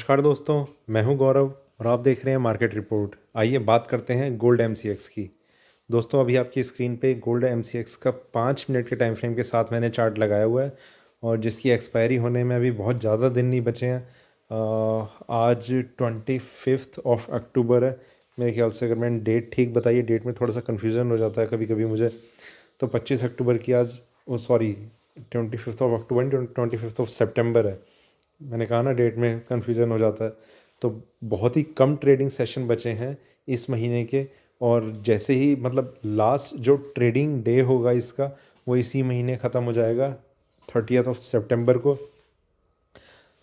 नमस्कार दोस्तों, मैं हूं गौरव और आप देख रहे हैं मार्केट रिपोर्ट। आइए बात करते हैं गोल्ड एमसीएक्स की। दोस्तों अभी आपकी स्क्रीन पे गोल्ड एमसीएक्स का 5 मिनट के टाइम फ्रेम के साथ मैंने चार्ट लगाया हुआ है और जिसकी एक्सपायरी होने में अभी बहुत ज़्यादा दिन नहीं बचे हैं। आज 25 ऑफ अक्टूबर है मेरे ख्याल से। अगर मैंने डेट ठीक बताई, डेट में थोड़ा सा कन्फ्यूज़न हो जाता है कभी कभी मुझे। तो 25 अक्टूबर की आज, ओ सॉरी, 25 ऑफ अक्टूबर, 25 ऑफ सितंबर है। मैंने कहा ना, डेट में कन्फ्यूज़न हो जाता है। तो बहुत ही कम ट्रेडिंग सेशन बचे हैं इस महीने के। और जैसे ही मतलब लास्ट जो ट्रेडिंग डे होगा इसका, वो इसी महीने ख़त्म हो जाएगा 30 ऑफ सितंबर को।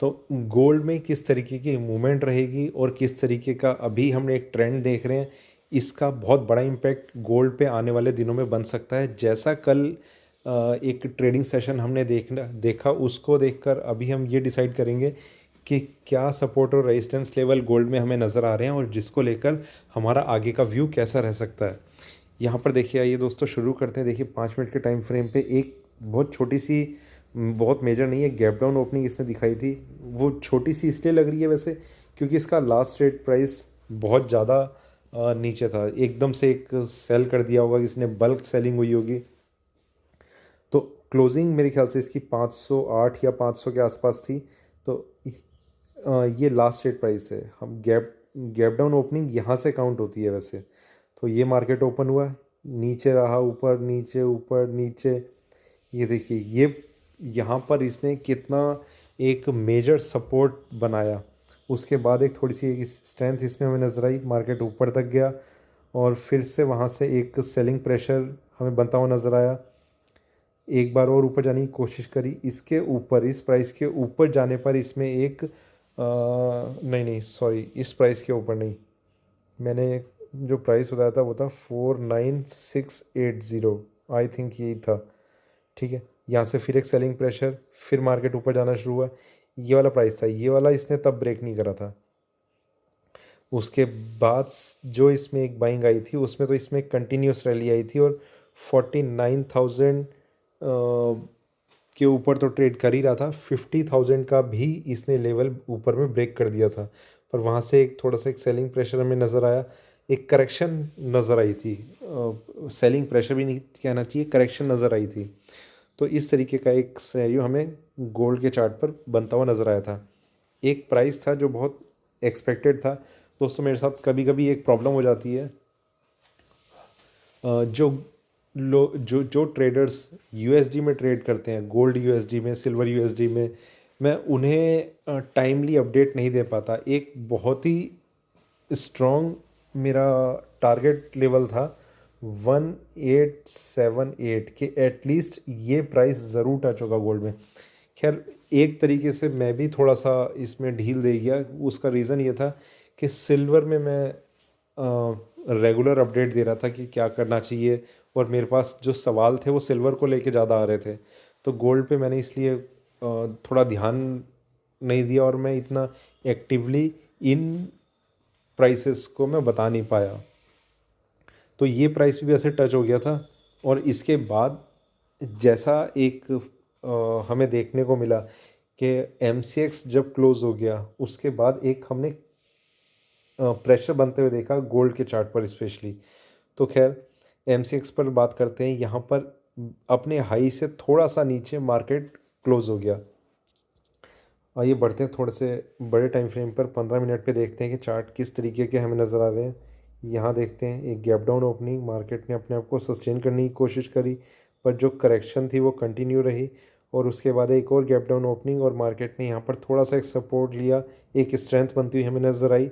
तो गोल्ड में किस तरीके की मूवमेंट रहेगी और किस तरीके का अभी हम एक ट्रेंड देख रहे हैं, इसका बहुत बड़ा इम्पैक्ट गोल्ड पे आने वाले दिनों में बन सकता है। जैसा कल एक ट्रेडिंग सेशन हमने देखा, उसको देखकर अभी हम ये डिसाइड करेंगे कि क्या सपोर्ट और रेजिस्टेंस लेवल गोल्ड में हमें नज़र आ रहे हैं और जिसको लेकर हमारा आगे का व्यू कैसा रह सकता है। यहाँ पर देखिए, आइए दोस्तों शुरू करते हैं। देखिए 5 मिनट के टाइम फ्रेम पे एक बहुत छोटी सी, बहुत मेजर नहीं है, गैप डाउन ओपनिंग इसने दिखाई थी। वो छोटी सी इसलिए लग रही है वैसे क्योंकि इसका लास्ट ट्रेड प्राइस बहुत ज़्यादा नीचे था। एकदम से एक सेल कर दिया होगा, इसने बल्क सेलिंग हुई होगी। तो क्लोजिंग मेरे ख्याल से इसकी 508 या 500 के आसपास थी। तो ये लास्ट ट्रेड प्राइस है। हम गैप गैप डाउन ओपनिंग यहाँ से काउंट होती है वैसे। तो ये मार्केट ओपन हुआ, नीचे रहा, ऊपर नीचे ऊपर नीचे। ये देखिए, ये यहाँ पर इसने कितना एक मेजर सपोर्ट बनाया। उसके बाद एक थोड़ी सी एक स्ट्रेंथ इसमें हमें नज़र आई, मार्केट ऊपर तक गया और फिर से वहाँ से एक सेलिंग प्रेशर हमें बनता हुआ नज़र आया। एक बार और ऊपर जाने की कोशिश करी, इसके ऊपर, इस प्राइस के ऊपर जाने पर इसमें एक नहीं नहीं सॉरी, इस प्राइस के ऊपर नहीं, मैंने जो प्राइस बताया था वो था 49680, आई थिंक यही था। ठीक है, यहाँ से फिर एक सेलिंग प्रेशर, फिर मार्केट ऊपर जाना शुरू हुआ। ये वाला प्राइस था, ये वाला इसने तब ब्रेक नहीं करा था। उसके बाद जो इसमें एक बाइंग आई थी, उसमें तो इसमें कंटिन्यूस रैली आई थी और 49,000 के ऊपर तो ट्रेड कर ही रहा था। 50,000 का भी इसने लेवल ऊपर में ब्रेक कर दिया था, पर वहाँ से एक थोड़ा सा एक सेलिंग प्रेशर हमें नज़र आया, एक करेक्शन नज़र आई थी। सेलिंग प्रेशर भी नहीं कहना चाहिए, करेक्शन नज़र आई थी। तो इस तरीके का एक सिनेरियो हमें गोल्ड के चार्ट पर बनता हुआ नज़र आया था। एक प्राइस था जो बहुत एक्सपेक्टेड था। दोस्तों मेरे साथ कभी कभी एक प्रॉब्लम हो जाती है, जो लो जो जो ट्रेडर्स यूएसडी में ट्रेड करते हैं, गोल्ड यूएसडी में, सिल्वर यूएसडी में, मैं उन्हें टाइमली अपडेट नहीं दे पाता। एक बहुत ही स्ट्रॉन्ग मेरा टारगेट लेवल था 1878 के, एटलीस्ट ये प्राइस ज़रूर टच होगा गोल्ड में। खैर, एक तरीके से मैं भी थोड़ा सा इसमें ढील दे गया। उसका रीज़न ये था कि सिल्वर में मैं रेगुलर अपडेट दे रहा था कि क्या करना चाहिए, और मेरे पास जो सवाल थे वो सिल्वर को लेके ज़्यादा आ रहे थे। तो गोल्ड पे मैंने इसलिए थोड़ा ध्यान नहीं दिया और मैं इतना एक्टिवली इन प्राइसेस को मैं बता नहीं पाया। तो ये प्राइस भी वैसे टच हो गया था। और इसके बाद जैसा एक हमें देखने को मिला कि एमसीएक्स जब क्लोज़ हो गया, उसके बाद एक हमने प्रेशर बनते हुए देखा गोल्ड के चार्ट पर स्पेशली। तो खैर, एमसीएक्स पर बात करते हैं। यहाँ पर अपने हाई से थोड़ा सा नीचे मार्केट क्लोज़ हो गया। आइए बढ़ते हैं थोड़े से बड़े टाइम फ्रेम पर, 15 मिनट पे देखते हैं कि चार्ट किस तरीके के हमें नज़र आ रहे हैं। यहाँ देखते हैं एक गैप डाउन ओपनिंग, मार्केट ने अपने आप को सस्टेन करने की कोशिश करी, पर जो करेक्शन थी वो कंटिन्यू रही। और उसके बाद एक और गैप डाउन ओपनिंग और मार्केट ने यहाँ पर थोड़ा सा एक सपोर्ट लिया, एक स्ट्रेंथ बनती हुई हमें नज़र आई।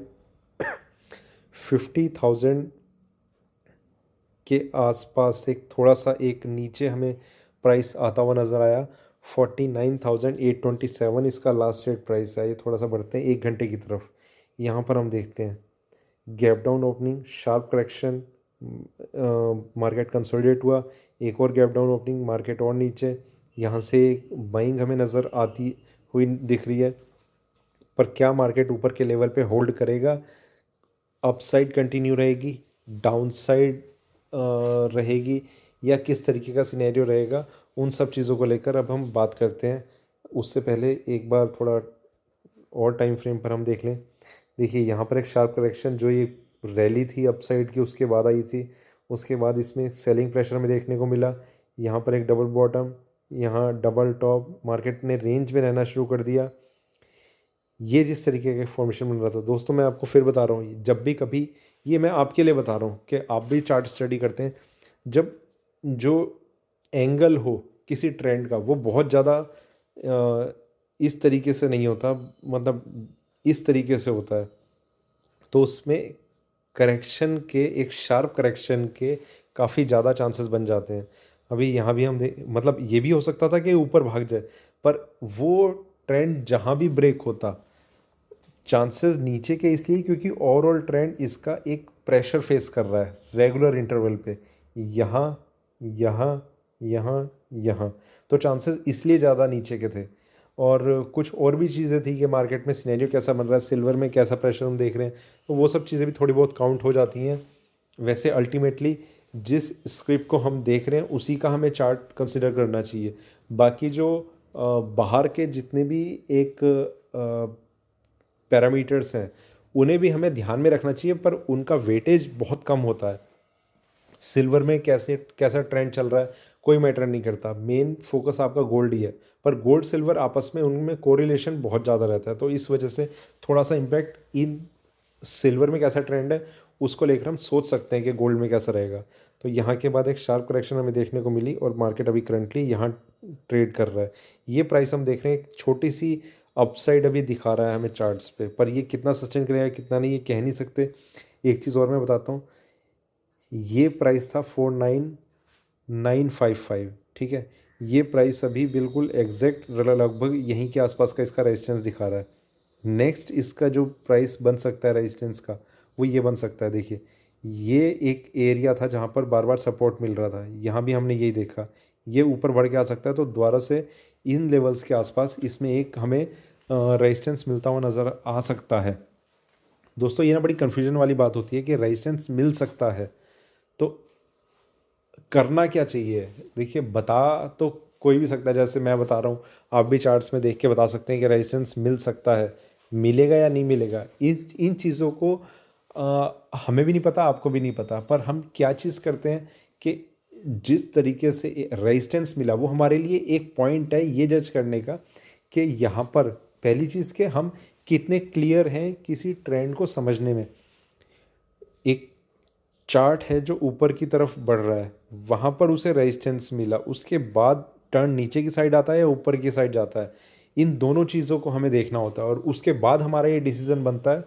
50,000 के आसपास एक थोड़ा सा एक नीचे हमें प्राइस आता हुआ नज़र आया। 49,827 इसका लास्ट रेट प्राइस है। ये थोड़ा सा बढ़ते हैं 1 घंटे की तरफ। यहाँ पर हम देखते हैं gap down opening, sharp correction, market consolidate हुआ, एक और गैप डाउन ओपनिंग, मार्केट और नीचे। यहाँ से बाइंग हमें नज़र आती हुई दिख रही है, पर क्या मार्केट ऊपर के लेवल पे होल्ड करेगा, अपसाइड कंटिन्यू रहेगी, डाउनसाइड रहेगी, या किस तरीके का सिनेरियो रहेगा, उन सब चीज़ों को लेकर अब हम बात करते हैं। उससे पहले एक बार थोड़ा और टाइम फ्रेम पर हम देख लें, देखिए यहाँ पर एक शार्प करेक्शन जो ये रैली थी अपसाइड की उसके बाद आई थी, उसके बाद इसमें सेलिंग प्रेशर हमें देखने को मिला। यहाँ पर एक डबल बॉटम, यहाँ डबल टॉप, मार्केट ने रेंज में रहना शुरू कर दिया। ये जिस तरीके का फॉर्मेशन बन रहा था दोस्तों, मैं आपको फिर बता रहा हूँ, जब भी कभी, ये मैं आपके लिए बता रहा हूँ कि आप भी चार्ट स्टडी करते हैं, जब जो एंगल हो किसी ट्रेंड का वो बहुत ज़्यादा इस तरीके से नहीं होता, मतलब इस तरीके से होता है, तो उसमें करेक्शन के, एक शार्प करेक्शन के काफ़ी ज़्यादा चांसेस बन जाते हैं। अभी यहाँ भी हम मतलब ये भी हो सकता था कि ऊपर भाग जाए, पर वो ट्रेंड जहाँ भी ब्रेक होता, चांसेस नीचे के इसलिए क्योंकि ओवरऑल ट्रेंड इसका एक प्रेशर फेस कर रहा है रेगुलर इंटरवल पे, यहाँ यहाँ यहाँ यहाँ, तो चांसेस इसलिए ज़्यादा नीचे के थे। और कुछ और भी चीज़ें थी कि मार्केट में सिनेरियो कैसा बन रहा है, सिल्वर में कैसा प्रेशर हम देख रहे हैं, तो वो सब चीज़ें भी थोड़ी बहुत काउंट हो जाती हैं। वैसे अल्टीमेटली जिस स्क्रिप्ट को हम देख रहे हैं उसी का हमें चार्ट कंसिडर करना चाहिए। बाकी जो बाहर के जितने भी एक पैरामीटर्स हैं उन्हें भी हमें ध्यान में रखना चाहिए, पर उनका वेटेज बहुत कम होता है। सिल्वर में कैसे कैसा ट्रेंड चल रहा है कोई मैटर नहीं करता, मेन फोकस आपका गोल्ड ही है, पर गोल्ड सिल्वर आपस में उनमें कोरिलेशन बहुत ज़्यादा रहता है, तो इस वजह से थोड़ा सा इम्पैक्ट इन सिल्वर में कैसा ट्रेंड है उसको लेकर हम सोच सकते हैं कि गोल्ड में कैसा रहेगा। तो यहाँ के बाद एक शार्प करेक्शन हमें देखने को मिली और मार्केट अभी करंटली यहाँ ट्रेड कर रहा है। ये प्राइस हम देख रहे हैं एक छोटी सी अपसाइड अभी दिखा रहा है हमें चार्ट्स पे, पर ये कितना सस्टेन करेगा कितना नहीं ये कह नहीं सकते। एक चीज़ और मैं बताता हूँ, ये प्राइस था 49,955, ठीक है, ये प्राइस अभी बिल्कुल एग्जैक्ट लगभग यहीं के आसपास का इसका रेजिस्टेंस दिखा रहा है। नेक्स्ट इसका जो प्राइस बन सकता है रेजिस्टेंस का वो ये बन सकता है, देखिए ये एक एरिया था जहाँ पर बार बार सपोर्ट मिल रहा था, यहाँ भी हमने यही देखा, ये ऊपर बढ़ के आ सकता है, तो दोबारा से इन लेवल्स के आसपास इसमें एक हमें रेजिस्टेंस मिलता हुआ नज़र आ सकता है। दोस्तों ये ना बड़ी कन्फ्यूजन वाली बात होती है कि रेजिस्टेंस मिल सकता है तो करना क्या चाहिए। देखिए बता तो कोई भी सकता है, जैसे मैं बता रहा हूँ आप भी चार्ट्स में देख के बता सकते हैं कि रेजिस्टेंस मिल सकता है, मिलेगा या नहीं मिलेगा, इन चीज़ों को हमें भी नहीं पता आपको भी नहीं पता, पर हम क्या चीज़ करते हैं कि जिस तरीके से रेजिस्टेंस मिला वो हमारे लिए एक पॉइंट है ये जज करने का कि यहाँ पर पहली चीज़ के हम कितने क्लियर हैं किसी ट्रेंड को समझने में। एक चार्ट है जो ऊपर की तरफ बढ़ रहा है, वहाँ पर उसे रेजिस्टेंस मिला, उसके बाद टर्न नीचे की साइड आता है या ऊपर की साइड जाता है, इन दोनों चीज़ों को हमें देखना होता है और उसके बाद हमारा ये डिसीज़न बनता है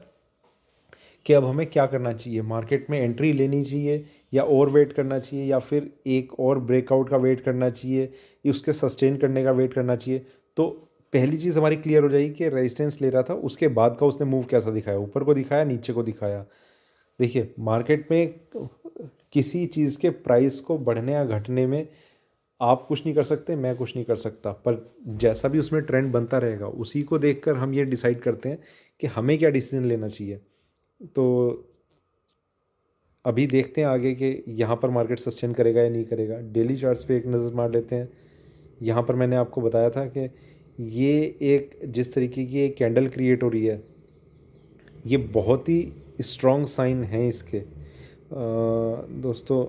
कि अब हमें क्या करना चाहिए, मार्केट में एंट्री लेनी चाहिए या और वेट करना चाहिए या फिर एक और ब्रेकआउट का वेट करना चाहिए, उसके सस्टेन करने का वेट करना चाहिए। तो पहली चीज़ हमारी क्लियर हो जाएगी कि रेजिस्टेंस ले रहा था, उसके बाद का उसने मूव कैसा दिखाया, ऊपर को दिखाया नीचे को दिखाया। देखिए मार्केट में किसी चीज़ के प्राइस को बढ़ने या घटने में आप कुछ नहीं कर सकते, मैं कुछ नहीं कर सकता, पर जैसा भी उसमें ट्रेंड बनता रहेगा उसी को देखकर हम ये डिसाइड करते हैं कि हमें क्या डिसीजन लेना चाहिए। तो अभी देखते हैं आगे कि यहाँ पर मार्केट सस्टेन करेगा या नहीं करेगा। डेली चार्ट्स पे एक नज़र मार लेते हैं। यहाँ पर मैंने आपको बताया था कि ये एक जिस तरीके की एक कैंडल क्रिएट हो रही है ये बहुत ही स्ट्रॉन्ग साइन है इसके। दोस्तों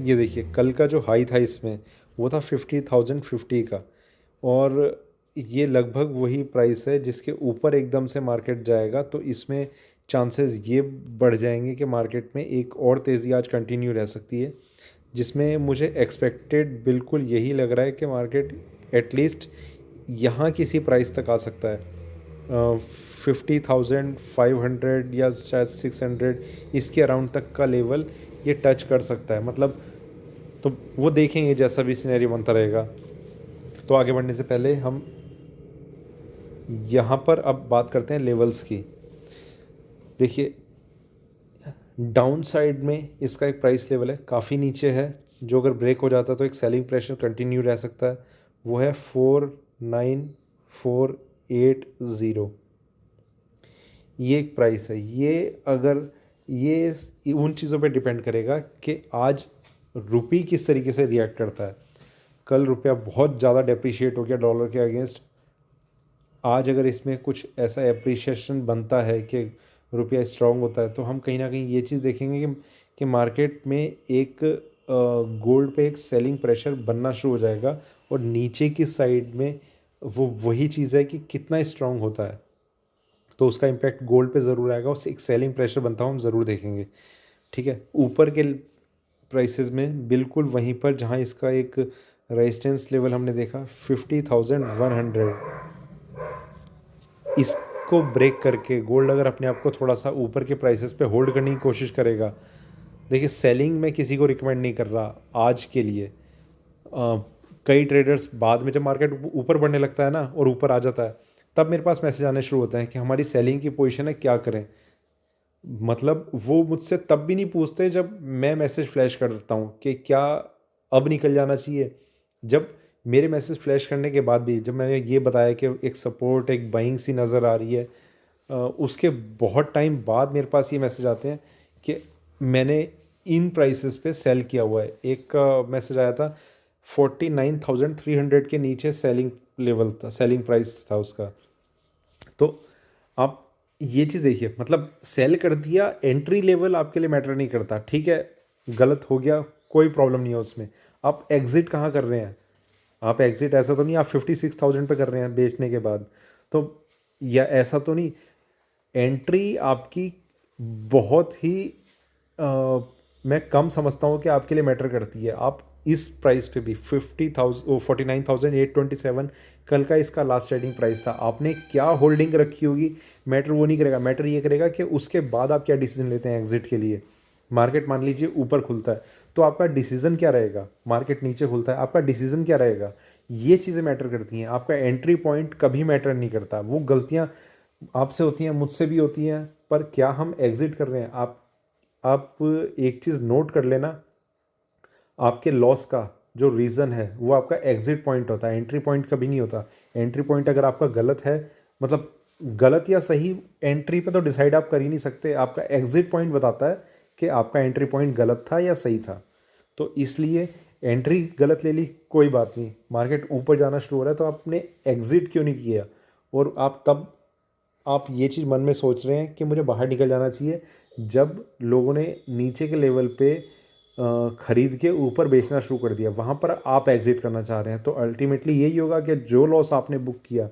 ये देखिए कल का जो हाई था इसमें वो था 50,050 का, और ये लगभग वही प्राइस है जिसके ऊपर एकदम से मार्केट जाएगा, तो इसमें चांसेस ये बढ़ जाएंगे कि मार्केट में एक और तेज़ी आज कंटिन्यू रह सकती है, जिसमें मुझे एक्सपेक्टेड बिल्कुल यही लग रहा है कि मार्केट एटलीस्ट यहाँ किसी प्राइस तक आ सकता है, 50,500 या शायद 600 इसके अराउंड तक का लेवल ये टच कर सकता है। मतलब तो वो देखेंगे जैसा भी सिनेरियो बनता रहेगा। तो आगे बढ़ने से पहले हम यहाँ पर अब बात करते हैं लेवल्स की। देखिए डाउन साइड में इसका एक प्राइस लेवल है काफ़ी नीचे है, जो अगर ब्रेक हो जाता है तो एक सेलिंग प्रेशर कंटिन्यू रह सकता है, वो है 49480। ये एक प्राइस है, ये अगर ये उन चीज़ों पे डिपेंड करेगा कि आज रुपी किस तरीके से रिएक्ट करता है। कल रुपया बहुत ज़्यादा डेप्रिशिएट हो गया डॉलर के अगेंस्ट, आज अगर इसमें कुछ ऐसा एप्रिसिएशन बनता है कि रुपया स्ट्रांग होता है, तो हम कहीं ना कहीं ये चीज़ देखेंगे कि मार्केट में एक गोल्ड पे एक सेलिंग प्रेशर बनना शुरू हो जाएगा, और नीचे की साइड में वो वही चीज़ है कि कितना स्ट्रांग होता है, तो उसका इम्पैक्ट गोल्ड पे ज़रूर आएगा, उससे एक सेलिंग प्रेशर बनता हो हम ज़रूर देखेंगे। ठीक है, ऊपर के प्राइसेस में बिल्कुल वहीं पर जहाँ इसका एक रेजिस्टेंस लेवल हमने देखा 50,100, इसको ब्रेक करके गोल्ड अगर अपने आप को थोड़ा सा ऊपर के प्राइसेस पे होल्ड करने की कोशिश करेगा, देखिए सेलिंग मैं किसी को रिकमेंड नहीं कर रहा आज के लिए। कई ट्रेडर्स बाद में जब मार्केट ऊपर बढ़ने लगता है ना और ऊपर आ जाता है, तब मेरे पास मैसेज आने शुरू होते हैं कि हमारी सेलिंग की पोजीशन है, क्या करें। मतलब वो मुझसे तब भी नहीं पूछते जब मैं मैसेज फ्लैश करता हूँ कि क्या अब निकल जाना चाहिए। जब मेरे मैसेज फ्लैश करने के बाद भी जब मैंने ये बताया कि एक सपोर्ट, एक बाइंग सी नज़र आ रही है, उसके बहुत टाइम बाद मेरे पास ये मैसेज आते हैं कि मैंने इन प्राइसेस पे सेल किया हुआ है। एक मैसेज आया था 49,300 के नीचे सेलिंग लेवल था, सेलिंग प्राइस था उसका। तो आप ये चीज़ देखिए, मतलब सेल कर दिया, एंट्री लेवल आपके लिए मैटर नहीं करता, ठीक है, गलत हो गया, कोई प्रॉब्लम नहीं है उसमें। आप एग्ज़िट कहाँ कर रहे हैं, आप एग्ज़िट ऐसा तो नहीं आप 56,000 पे कर रहे हैं बेचने के बाद, तो या ऐसा तो नहीं, एंट्री आपकी बहुत ही मैं कम समझता हूँ कि आपके लिए मैटर करती है। आप इस प्राइस पे भी 49,827 कल का इसका लास्ट ट्रेडिंग प्राइस था, आपने क्या होल्डिंग रखी होगी मैटर वो नहीं करेगा। मैटर ये करेगा कि उसके बाद आप क्या डिसीजन लेते हैं एग्जिट के लिए। मार्केट मान लीजिए ऊपर खुलता है तो आपका डिसीजन क्या रहेगा, मार्केट नीचे खुलता है आपका डिसीजन क्या रहेगा, ये चीज़ें मैटर करती हैं। आपका एंट्री पॉइंट कभी मैटर नहीं करता। वो गलतियाँ आपसे होती हैं, मुझसे भी होती हैं, पर क्या हम एग्जिट कर रहे हैं। आप एक चीज़ नोट कर लेना, आपके लॉस का जो रीज़न है वो आपका एग्जिट पॉइंट होता है, एंट्री पॉइंट कभी नहीं होता। एंट्री पॉइंट अगर आपका गलत है, मतलब गलत या सही, एंट्री पे तो डिसाइड आप कर ही नहीं सकते, आपका एग्जिट पॉइंट बताता है कि आपका एंट्री पॉइंट गलत था या सही था। तो इसलिए एंट्री गलत ले ली कोई बात नहीं, मार्केट ऊपर जाना शुरू हो रहा है तो आपने एग्जिट क्यों नहीं किया, और आप ये चीज़ मन में सोच रहे हैं कि मुझे बाहर निकल जाना चाहिए, जब लोगों ने नीचे के लेवल पे ख़रीद के ऊपर बेचना शुरू कर दिया, वहाँ पर आप एग्ज़िट करना चाह रहे हैं, तो अल्टीमेटली यही होगा कि जो लॉस आपने बुक किया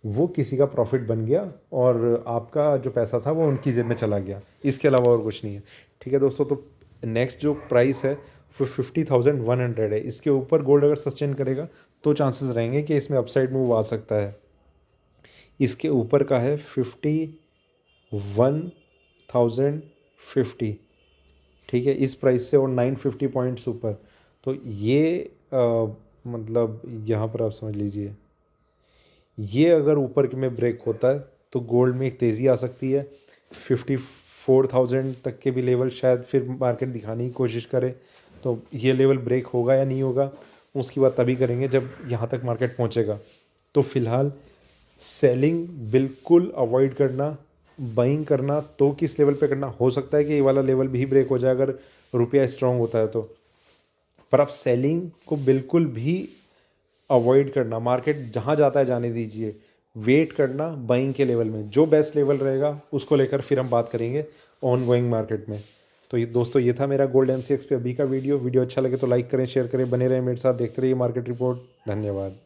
वो किसी का प्रॉफिट बन गया और आपका जो पैसा था वो उनकी जेब में चला गया, इसके अलावा और कुछ नहीं है। ठीक है दोस्तों, तो नेक्स्ट जो प्राइस है वो 50,100 है। इसके ऊपर गोल्ड अगर सस्टेन करेगा तो चांसेस रहेंगे कि इसमें अपसाइड मूव आ सकता है। इसके ऊपर का है 51,050, ठीक है, इस प्राइस से और 950 पॉइंट्स ऊपर। तो ये मतलब यहाँ पर आप समझ लीजिए, ये अगर ऊपर के में ब्रेक होता है तो गोल्ड में एक तेज़ी आ सकती है। 54,000 तक के भी लेवल शायद फिर मार्केट दिखाने की कोशिश करे, तो ये लेवल ब्रेक होगा या नहीं होगा उसकी बात तभी करेंगे जब यहाँ तक मार्केट पहुँचेगा। तो फिलहाल सेलिंग बिल्कुल अवॉइड करना, बाइंग करना तो किस लेवल पे करना, हो सकता है कि ये वाला लेवल भी ब्रेक हो जाए अगर रुपया स्ट्रांग होता है तो, पर आप सेलिंग को बिल्कुल भी अवॉइड करना, मार्केट जहाँ जाता है जाने दीजिए, वेट करना बाइंग के लेवल में, जो बेस्ट लेवल रहेगा उसको लेकर फिर हम बात करेंगे ऑन गोइंग मार्केट में। तो ये दोस्तों, ये था मेरा गोल्ड MCX पे अभी का वीडियो अच्छा लगे तो लाइक करें, शेयर करें, बने रहें मेरे साथ, देखते रहिए मार्केट रिपोर्ट। धन्यवाद।